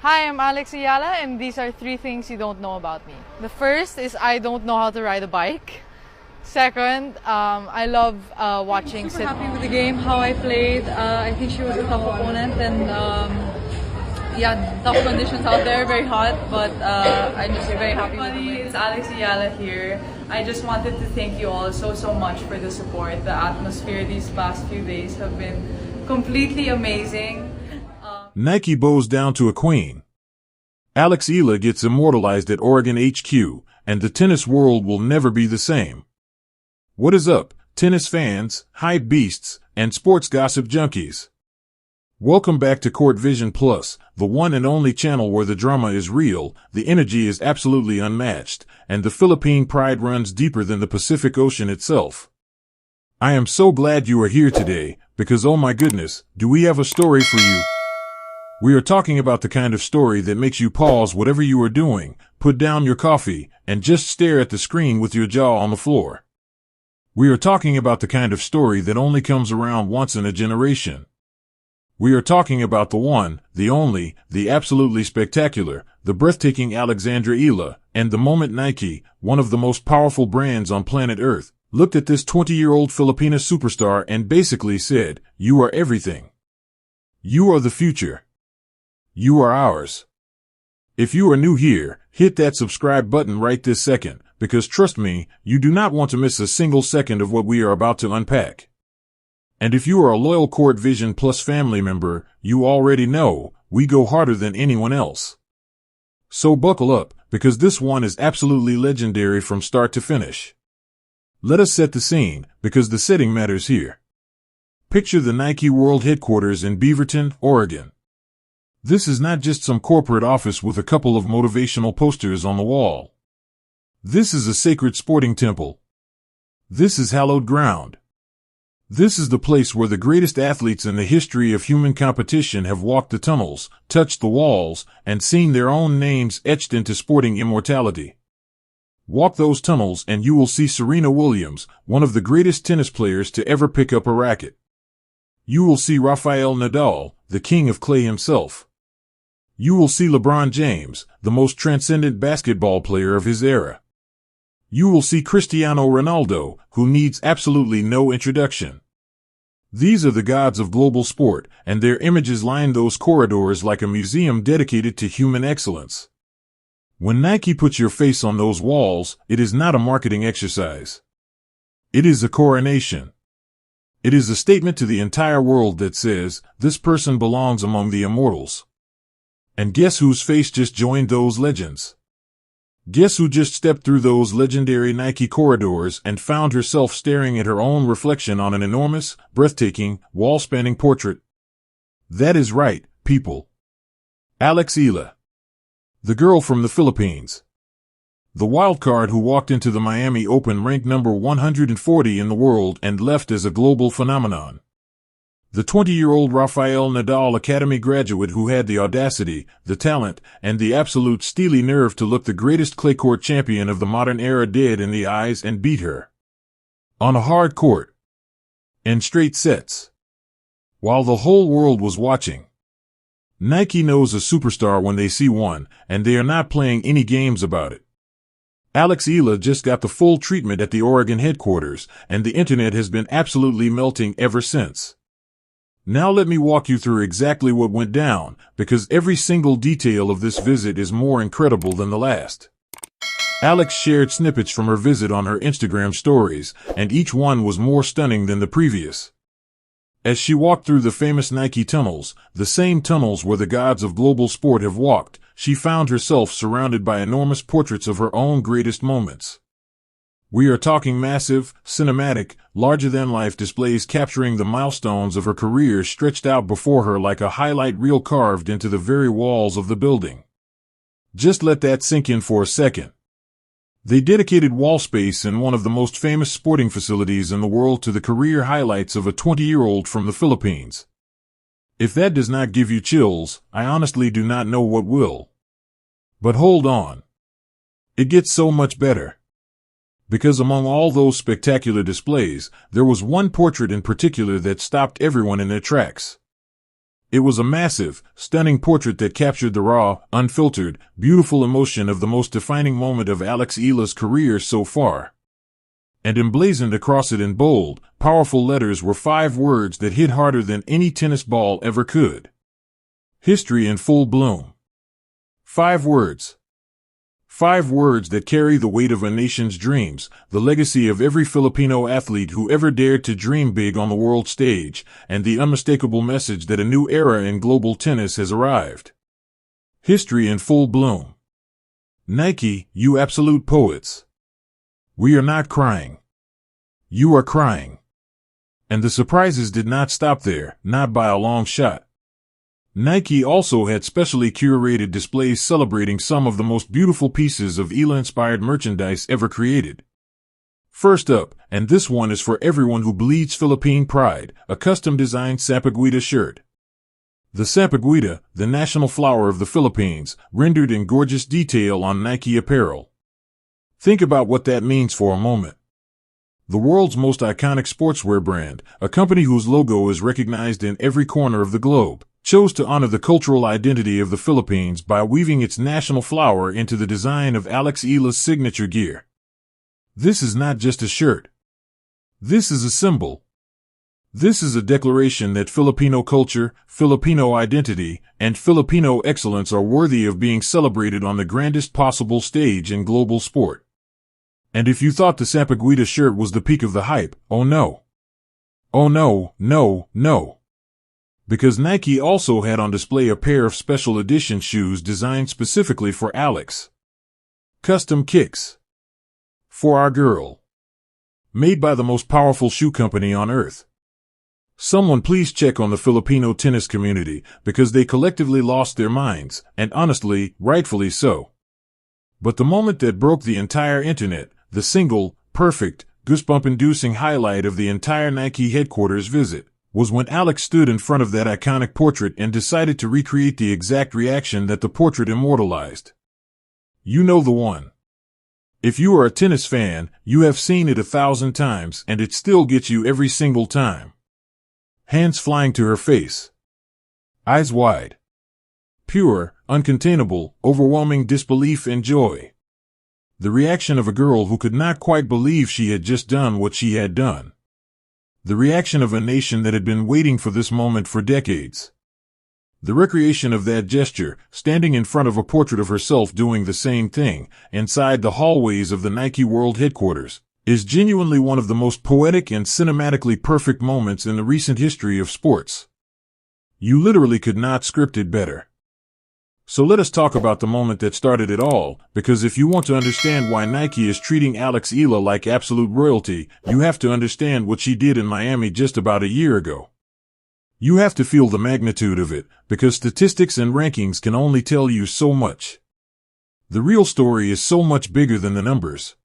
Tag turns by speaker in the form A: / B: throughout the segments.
A: Hi, I'm Alex Iala, and these are three things you don't know about me. The first is I don't know how to ride a bike. Second, I love watching. Super happy with the game, how I played. I think she was a tough opponent, and yeah, tough conditions out there, very hot. But I'm just very happy with the win. It's Alex Iala here. I just wanted to thank you all so much for the support. The atmosphere these past few days have been completely amazing.
B: Nike bows down to a queen. Alex Eala gets immortalized at Oregon HQ, and the tennis world will never be the same. What is up, tennis fans, hype beasts, and sports gossip junkies? Welcome back to Court Vision Plus, the one and only channel where the drama is real, the energy is absolutely unmatched, and the Philippine pride runs deeper than the Pacific Ocean itself. I am so glad you are here today, because oh my goodness, do we have a story for you? We are talking about the kind of story that makes you pause whatever you are doing, put down your coffee, and just stare at the screen with your jaw on the floor. We are talking about the kind of story that only comes around once in a generation. We are talking about the one, the only, the absolutely spectacular, the breathtaking Alexandra Eala, and the moment Nike, one of the most powerful brands on planet Earth, looked at this 20-year-old Filipina superstar and basically said, "You are everything. You are the future. You are ours." If you are new here, hit that subscribe button right this second, because trust me, you do not want to miss a single second of what we are about to unpack. And if you are a loyal Court Vision Plus family member, you already know, we go harder than anyone else. So buckle up, because this one is absolutely legendary from start to finish. Let us set the scene, because the setting matters here. Picture the Nike World Headquarters in Beaverton, Oregon. This is not just some corporate office with a couple of motivational posters on the wall. This is a sacred sporting temple. This is hallowed ground. This is the place where the greatest athletes in the history of human competition have walked the tunnels, touched the walls, and seen their own names etched into sporting immortality. Walk those tunnels and you will see Serena Williams, one of the greatest tennis players to ever pick up a racket. You will see Rafael Nadal, the king of clay himself. You will see LeBron James, the most transcendent basketball player of his era. You will see Cristiano Ronaldo, who needs absolutely no introduction. These are the gods of global sport, and their images line those corridors like a museum dedicated to human excellence. When Nike puts your face on those walls, it is not a marketing exercise. It is a coronation. It is a statement to the entire world that says, this person belongs among the immortals. And guess whose face just joined those legends? Guess who just stepped through those legendary Nike corridors and found herself staring at her own reflection on an enormous, breathtaking, wall-spanning portrait? That is right, people. Alex Eala. The girl from the Philippines. The wildcard who walked into the Miami Open ranked number 140 in the world and left as a global phenomenon. The 20-year-old Rafael Nadal Academy graduate who had the audacity, the talent, and the absolute steely nerve to look the greatest clay court champion of the modern era dead in the eyes and beat her. On a hard court. In straight sets. While the whole world was watching. Nike knows a superstar when they see one, and they are not playing any games about it. Alex Eala just got the full treatment at the Oregon headquarters, and the internet has been absolutely melting ever since. Now let me walk you through exactly what went down, because every single detail of this visit is more incredible than the last. Alex shared snippets from her visit on her Instagram stories, and each one was more stunning than the previous. As she walked through the famous Nike tunnels, the same tunnels where the gods of global sport have walked, she found herself surrounded by enormous portraits of her own greatest moments. We are talking massive, cinematic, larger-than-life displays capturing the milestones of her career stretched out before her like a highlight reel carved into the very walls of the building. Just let that sink in for a second. They dedicated wall space in one of the most famous sporting facilities in the world to the career highlights of a 20-year-old from the Philippines. If that does not give you chills, I honestly do not know what will. But hold on. It gets so much better. Because among all those spectacular displays, there was one portrait in particular that stopped everyone in their tracks. It was a massive, stunning portrait that captured the raw, unfiltered, beautiful emotion of the most defining moment of Alex Eala's career so far. And emblazoned across it in bold, powerful letters were 5 words that hit harder than any tennis ball ever could. History in full bloom. 5 words. 5 words that carry the weight of a nation's dreams, the legacy of every Filipino athlete who ever dared to dream big on the world stage, and the unmistakable message that a new era in global tennis has arrived. History in full bloom. Nike, you absolute poets. We are not crying. You are crying. And the surprises did not stop there, not by a long shot. Nike also had specially curated displays celebrating some of the most beautiful pieces of Eala-inspired merchandise ever created. First up, and this one is for everyone who bleeds Philippine pride, a custom-designed Sampaguita shirt. The Sampaguita, the national flower of the Philippines, rendered in gorgeous detail on Nike apparel. Think about what that means for a moment. The world's most iconic sportswear brand, a company whose logo is recognized in every corner of the globe, chose to honor the cultural identity of the Philippines by weaving its national flower into the design of Alex Eala's signature gear. This is not just a shirt. This is a symbol. This is a declaration that Filipino culture, Filipino identity, and Filipino excellence are worthy of being celebrated on the grandest possible stage in global sport. And if you thought the Sampaguita shirt was the peak of the hype, oh no. Oh no, no, no. Because Nike also had on display a pair of special edition shoes designed specifically for Alex. Custom kicks. For our girl. Made by the most powerful shoe company on earth. Someone please check on the Filipino tennis community, because they collectively lost their minds, and honestly, rightfully so. But the moment that broke the entire internet, the single, perfect, goosebump-inducing highlight of the entire Nike headquarters visit, was when Alex stood in front of that iconic portrait and decided to recreate the exact reaction that the portrait immortalized. You know the one. If you are a tennis fan, you have seen it 1,000 times and it still gets you every single time. Hands flying to her face. Eyes wide. Pure, uncontainable, overwhelming disbelief and joy. The reaction of a girl who could not quite believe she had just done what she had done. The reaction of a nation that had been waiting for this moment for decades. The recreation of that gesture, standing in front of a portrait of herself doing the same thing, inside the hallways of the Nike World headquarters, is genuinely one of the most poetic and cinematically perfect moments in the recent history of sports. You literally could not script it better. So let us talk about the moment that started it all, because if you want to understand why Nike is treating Alex Eala like absolute royalty, you have to understand what she did in Miami just about a year ago. You have to feel the magnitude of it, because statistics and rankings can only tell you so much. The real story is so much bigger than the numbers.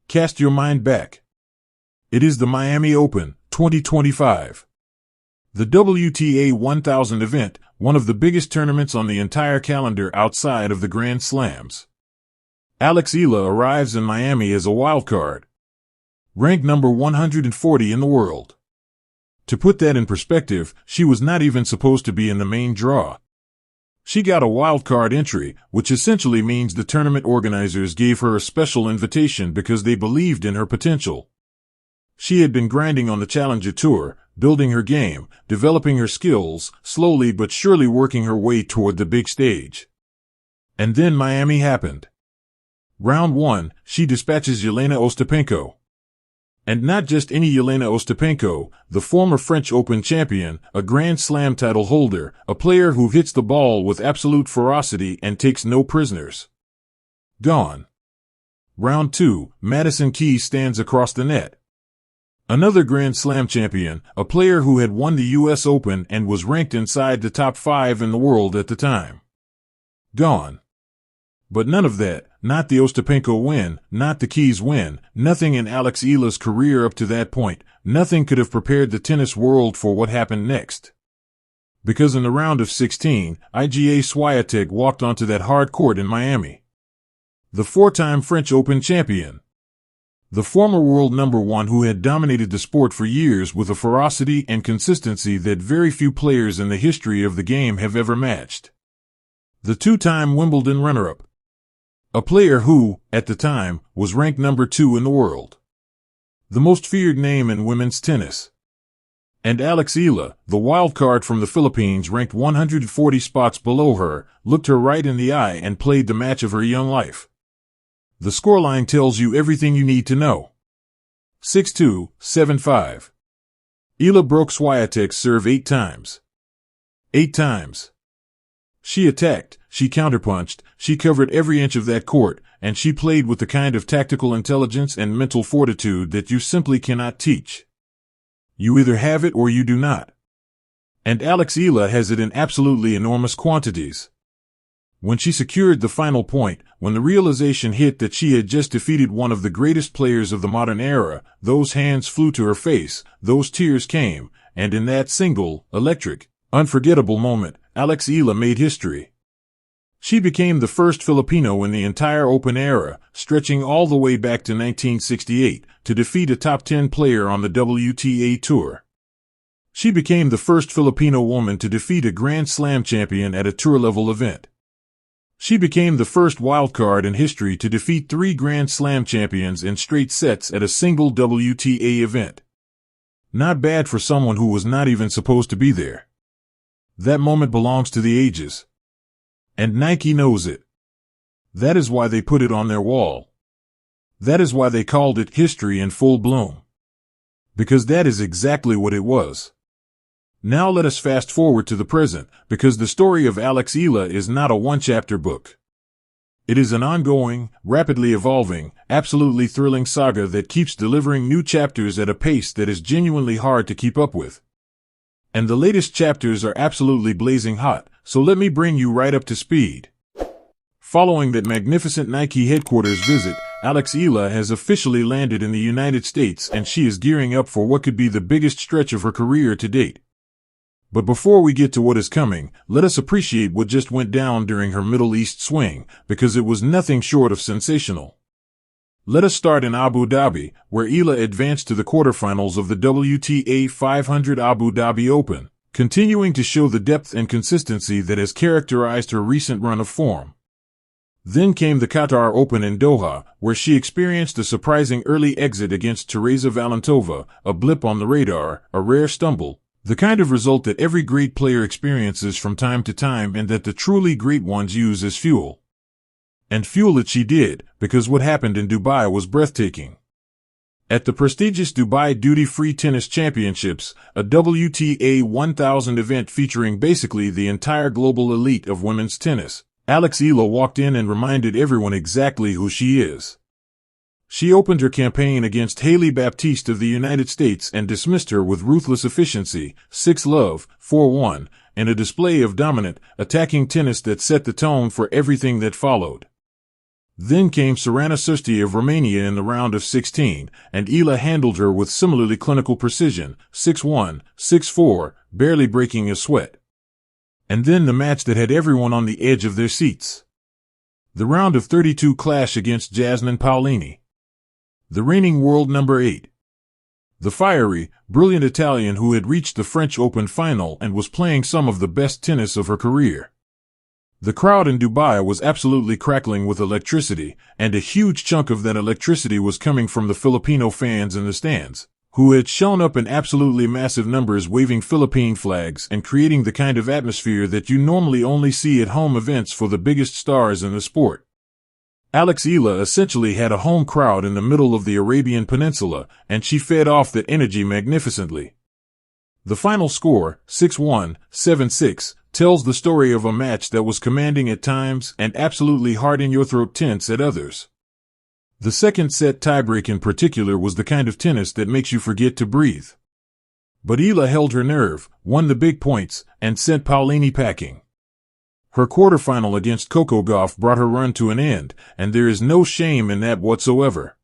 B: Cast your mind back. It is the Miami Open, 2025. The WTA 1000 event, one of the biggest tournaments on the entire calendar outside of the Grand Slams. Alex Eala arrives in Miami as a wildcard. Ranked number 140 in the world. To put that in perspective, she was not even supposed to be in the main draw. She got a wildcard entry, which essentially means the tournament organizers gave her a special invitation because they believed in her potential. She had been grinding on the Challenger Tour, building her game, developing her skills, slowly but surely working her way toward the big stage. And then Miami happened. Round 1, she dispatches Yelena Ostapenko. And not just any Yelena Ostapenko, the former French Open champion, a Grand Slam title holder, a player who hits the ball with absolute ferocity and takes no prisoners. Gone. Round 2, Madison Keys stands across the net. Another Grand Slam champion, a player who had won the U.S. Open and was ranked inside the top 5 in the world at the time. Gone. But none of that, not the Ostapenko win, not the Keys win, nothing in Alex Eala's career up to that point, nothing could have prepared the tennis world for what happened next. Because in the round of 16, Iga Swiatek walked onto that hard court in Miami. The 4-time French Open champion. The former world number one who had dominated the sport for years with a ferocity and consistency that very few players in the history of the game have ever matched. The two-time Wimbledon runner-up. A player who, at the time, was ranked number 2 in the world. The most feared name in women's tennis. And Alex Eala, the wild card from the Philippines ranked 140 spots below her, looked her right in the eye and played the match of her young life. The scoreline tells you everything you need to know. 6-2, 7-5. Eala broke Swiatek's serve 8 times. 8 times. She attacked, she counterpunched, she covered every inch of that court, and she played with the kind of tactical intelligence and mental fortitude that you simply cannot teach. You either have it or you do not. And Alex Eala has it in absolutely enormous quantities. When she secured the final point, when the realization hit that she had just defeated one of the greatest players of the modern era, those hands flew to her face, those tears came, and in that single, electric, unforgettable moment, Alex Eala made history. She became the first Filipino in the entire Open era, stretching all the way back to 1968, to defeat a top 10 player on the WTA Tour. She became the first Filipino woman to defeat a Grand Slam champion at a tour-level event. She became the first wildcard in history to defeat 3 Grand Slam champions in straight sets at a single WTA event. Not bad for someone who was not even supposed to be there. That moment belongs to the ages. And Nike knows it. That is why they put it on their wall. That is why they called it history in full bloom. Because that is exactly what it was. Now let us fast forward to the present, because the story of Alex Eala is not a one-chapter book. It is an ongoing, rapidly evolving, absolutely thrilling saga that keeps delivering new chapters at a pace that is genuinely hard to keep up with. And the latest chapters are absolutely blazing hot, so let me bring you right up to speed. Following that magnificent Nike headquarters visit, Alex Eala has officially landed in the United States and she is gearing up for what could be the biggest stretch of her career to date. But before we get to what is coming, let us appreciate what just went down during her Middle East swing, because it was nothing short of sensational. Let us start in Abu Dhabi, where Eala advanced to the quarterfinals of the WTA 500 Abu Dhabi Open, continuing to show the depth and consistency that has characterized her recent run of form. Then came the Qatar Open in Doha, where she experienced a surprising early exit against Teresa Valentova, a blip on the radar, a rare stumble, the kind of result that every great player experiences from time to time and that the truly great ones use as fuel. And fuel it she did, because what happened in Dubai was breathtaking. At the prestigious Dubai Duty-Free Tennis Championships, a WTA 1000 event featuring basically the entire global elite of women's tennis, Alex Eala walked in and reminded everyone exactly who she is. She opened her campaign against Hailey Baptiste of the United States and dismissed her with ruthless efficiency, 6-love, 4-1, and a display of dominant, attacking tennis that set the tone for everything that followed. Then came Sorana Cîrstea of Romania in the round of 16, and Eala handled her with similarly clinical precision, 6-1, 6-4, barely breaking a sweat. And then the match that had everyone on the edge of their seats. The round of 32 clash against Jasmine Paolini, the reigning world number 8. The fiery, brilliant Italian who had reached the French Open final and was playing some of the best tennis of her career. The crowd in Dubai was absolutely crackling with electricity, and a huge chunk of that electricity was coming from the Filipino fans in the stands, who had shown up in absolutely massive numbers waving Philippine flags and creating the kind of atmosphere that you normally only see at home events for the biggest stars in the sport. Alex Eala essentially had a home crowd in the middle of the Arabian Peninsula, and she fed off that energy magnificently. The final score, 6-1, 7-6, tells the story of a match that was commanding at times and absolutely hard-in-your-throat tense at others. The second set tiebreak in particular was the kind of tennis that makes you forget to breathe. But Eala held her nerve, won the big points, and sent Paolini packing. Her quarterfinal against Coco Gauff brought her run to an end, and there is no shame in that whatsoever.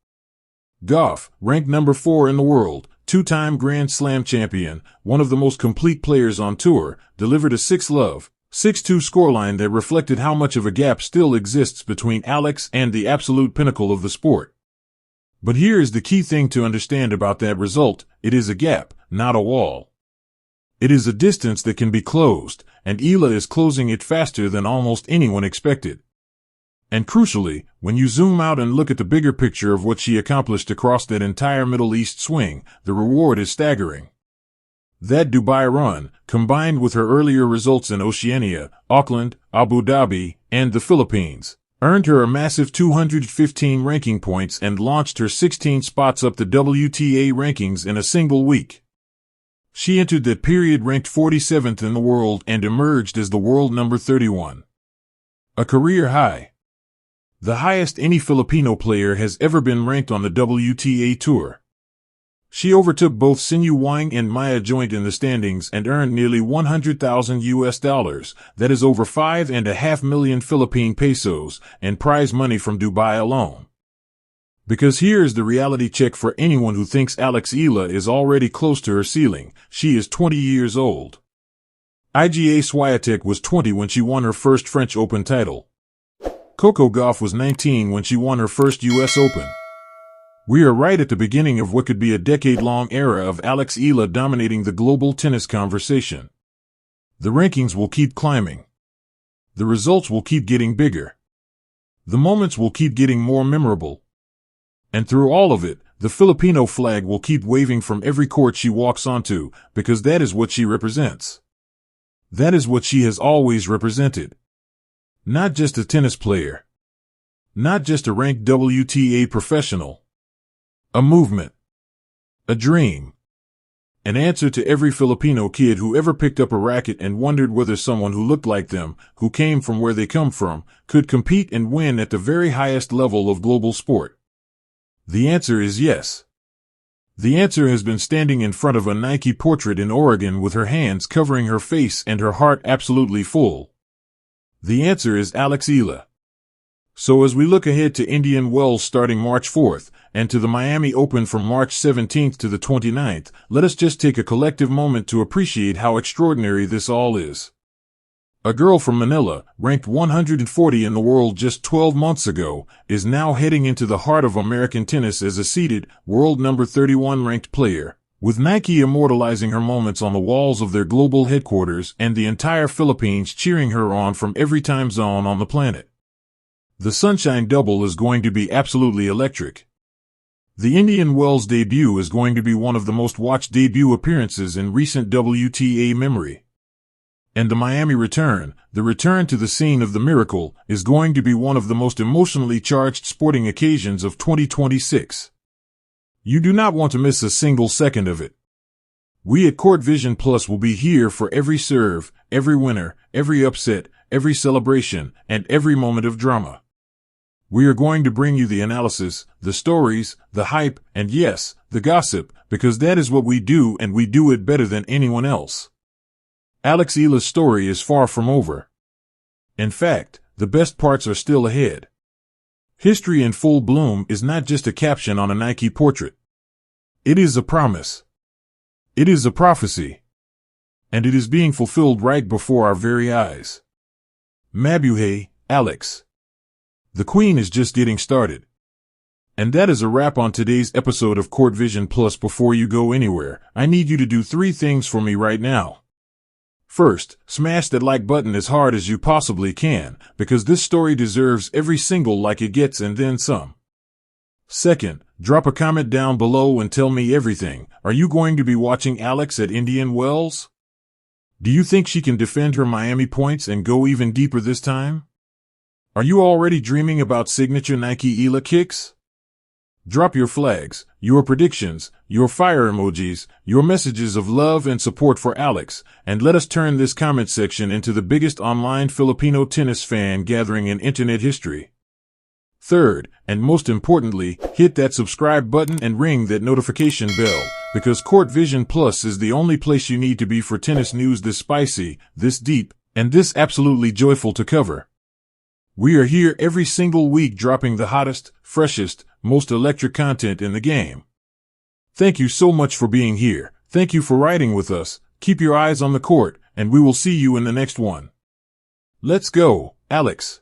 B: Gauff, ranked number 4 in the world, two-time Grand Slam champion, one of the most complete players on tour, delivered a 6-love, 6-2 scoreline that reflected how much of a gap still exists between Alex and the absolute pinnacle of the sport. But here is the key thing to understand about that result. It is a gap, not a wall. It is a distance that can be closed, and Eala is closing it faster than almost anyone expected. And crucially, when you zoom out and look at the bigger picture of what she accomplished across that entire Middle East swing, the reward is staggering. That Dubai run, combined with her earlier results in Oceania, Auckland, Abu Dhabi, and the Philippines, earned her a massive 215 ranking points and launched her 16 spots up the WTA rankings in a single week. She entered that period ranked 47th in the world and emerged as the world number 31. A career high. The highest any Filipino player has ever been ranked on the WTA Tour. She overtook both Sinew Wang and Maya Joint in the standings and earned nearly $100,000, that is over 5.5 million Philippine pesos, and prize money from Dubai alone. Because here is the reality check for anyone who thinks Alex Eala is already close to her ceiling. She is 20 years old. Iga Swiatek was 20 when she won her first French Open title. Coco Gauff was 19 when she won her first US Open. We are right at the beginning of what could be a decade-long era of Alex Eala dominating the global tennis conversation. The rankings will keep climbing. The results will keep getting bigger. The moments will keep getting more memorable. And through all of it, the Filipino flag will keep waving from every court she walks onto, because that is what she represents. That is what she has always represented. Not just a tennis player. Not just a ranked WTA professional. A movement. A dream. An answer to every Filipino kid who ever picked up a racket and wondered whether someone who looked like them, who came from where they come from, could compete and win at the very highest level of global sport. The answer is yes. The answer has been standing in front of a Nike portrait in Oregon with her hands covering her face and her heart absolutely full. The answer is Alex Eala. So as we look ahead to Indian Wells starting March 4th, and to the Miami Open from March 17th to the 29th, let us just take a collective moment to appreciate how extraordinary this all is. A girl from Manila, ranked 140 in the world just 12 months ago, is now heading into the heart of American tennis as a seeded, world number 31 ranked player, with Nike immortalizing her moments on the walls of their global headquarters and the entire Philippines cheering her on from every time zone on the planet. The Sunshine Double is going to be absolutely electric. The Indian Wells debut is going to be one of the most watched debut appearances in recent WTA memory. And the Miami return, the return to the scene of the miracle, is going to be one of the most emotionally charged sporting occasions of 2026. You do not want to miss a single second of it. We at Court Vision Plus will be here for every serve, every winner, every upset, every celebration, and every moment of drama. We are going to bring you the analysis, the stories, the hype, and yes, the gossip, because that is what we do and we do it better than anyone else. Alex Eala's story is far from over. In fact, the best parts are still ahead. History in full bloom is not just a caption on a Nike portrait. It is a promise. It is a prophecy. And it is being fulfilled right before our very eyes. Mabuhay, Alex. The Queen is just getting started. And that is a wrap on today's episode of Court Vision Plus. Before you go anywhere, I need you to do 3 things for me right now. First, smash that like button as hard as you possibly can, because this story deserves every single like it gets and then some. Second, drop a comment down below and tell me everything. Are you going to be watching Alex at Indian Wells? Do you think she can defend her Miami points and go even deeper this time? Are you already dreaming about signature Nike Eala kicks? Drop your flags, your predictions, your fire emojis, your messages of love and support for Alex, and let us turn this comment section into the biggest online Filipino tennis fan gathering in internet history. Third, and most importantly, hit that subscribe button and ring that notification bell, because Court Vision Plus is the only place you need to be for tennis news this spicy, this deep, and this absolutely joyful to cover. We are here every single week dropping the hottest, freshest, most electric content in the game. Thank you so much for being here. Thank you for riding with us. Keep your eyes on the court, and we will see you in the next one. Let's go, Alex.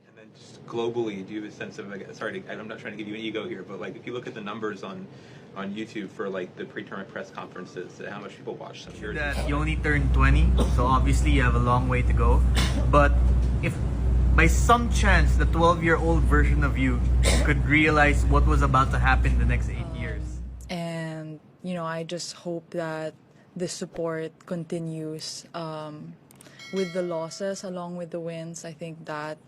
C: And then just globally, do you have a sense of, like, sorry, I'm not trying to give you an ego here, but like if you look at the numbers on YouTube for like the pre-tournament press conferences, how much people watch them?
D: That you only turned 20, so obviously you have a long way to go. But if by some chance the 12-year-old version of you could realize what was about to happen the next 8 years.
A: And, you know, I just hope that the support continues with the losses along with the wins. I think that